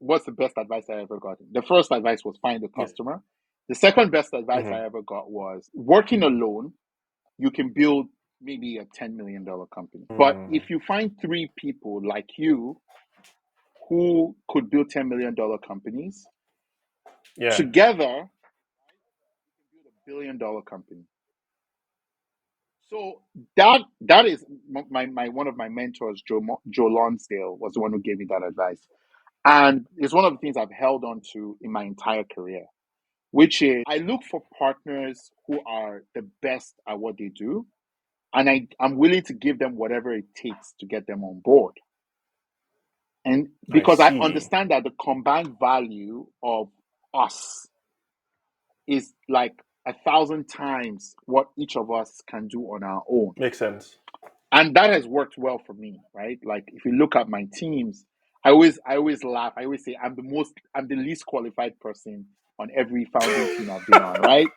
what's the best advice I ever got? The first advice was find a Yeah. customer. The second best advice Mm-hmm. I ever got was working alone, you can build maybe a $10 million company. But Mm. if you find three people like you who could build $10 million companies, Yeah. together, build $1 billion company. So that is my one of my mentors, Joe Lonsdale, was the one who gave me that advice. And it's one of the things I've held on to in my entire career, which is I look for partners who are the best at what they do, and I'm willing to give them whatever it takes to get them on board. And I because I see. understand that the combined value of us is like 1,000 times what each of us can do on our own. Makes sense. And that has worked well for me, right? Like if you look at my teams, I always laugh. I always say I'm the least qualified person on every founding team I've been on, right?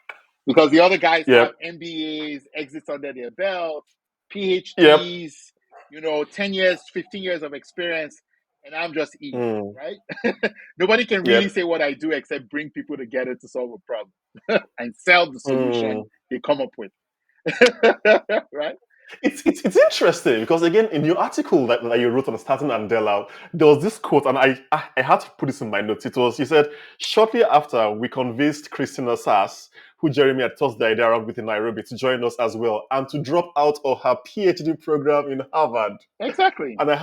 Because the other guys have Yep. MBAs, exits under their belt, Yep. PhDs, 10 years, 15 years of experience, and I'm just E, Mm. right? Nobody can really Yep. say what I do except bring people together to solve a problem and sell the solution Mm. they come up with. Right? It's interesting because again in your article that you wrote on starting Andela, there was this quote and I had to put this in my notes. It was you said shortly after we convinced Christina Sass, who Jeremy had tossed the idea around with in Nairobi, to join us as well and to drop out of her PhD program in Harvard. Exactly. And I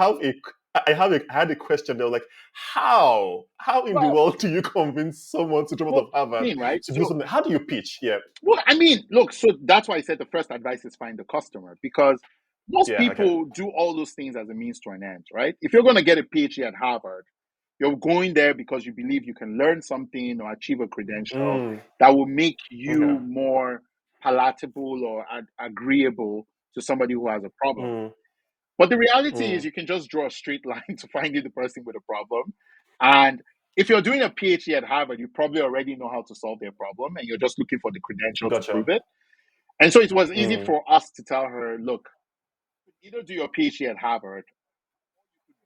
had a question. They were like, how in the Well, world do you convince someone to drop out well, of Harvard right? to do something? How do you pitch? Yeah. Well, I mean, look, so that's why I said the first advice is find the customer because most Yeah. Okay. people do all those things as a means to an end, right? If you're going to get a PhD at Harvard, you're going there because you believe you can learn something or achieve a credential Mm. that will make you Okay. more palatable or agreeable to somebody who has a problem. Mm. But the reality is, Mm. you can just draw a straight line to finding the person with a problem. And if you're doing a PhD at Harvard, you probably already know how to solve their problem and you're just looking for the credential to Gotcha. prove it. And so it was easy Mm. for us to tell her, look, either do your PhD at Harvard,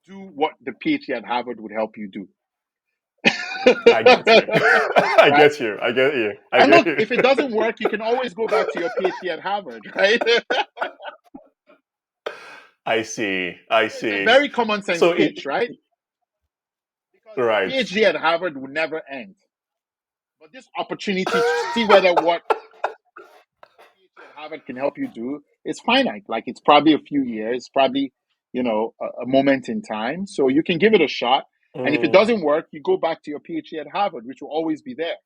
do what the PhD at Harvard would help you do. I get you. I Right? get you. I get you. I And get look, you. if it doesn't work, you can always go back to your PhD at Harvard, right? I see. I It's a see. very common sense So pitch, right? Because your right. PhD at Harvard would never end. But this opportunity to see whether what PhD at Harvard can help you do is finite. Like it's probably a few years, probably, a moment in time. So you can give it a shot. And if it Mm. doesn't work, you go back to your PhD at Harvard, which will always be there.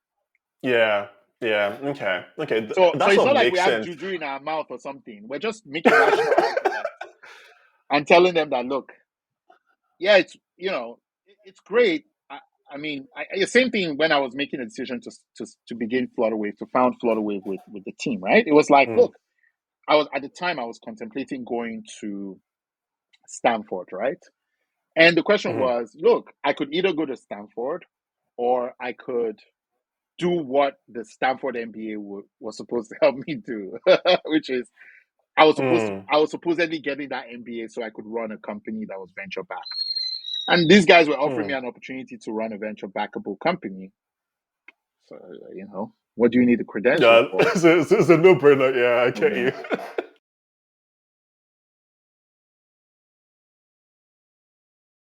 Yeah. Yeah. Okay. Okay. So That it's sort not of like we makes have sense. juju in our mouth or something. We're just making rational arguments and telling them that, look, yeah, it's great. I mean, the same thing when I was making a decision to begin Flutterwave, to found Flutterwave with the team, right? It was like, Mm. look, I was at the time I was contemplating going to Stanford, right? And the question Mhm. was, look, I could either go to Stanford or I could do what the Stanford MBA was supposed to help me do, which is Mm. I was supposedly getting that MBA so I could run a company that was venture backed. And these guys were offering me Mm. an opportunity to run a venture backable company. So, what do you need a credential Yeah. for? It's a no-brainer. Yeah. I get Yeah. you.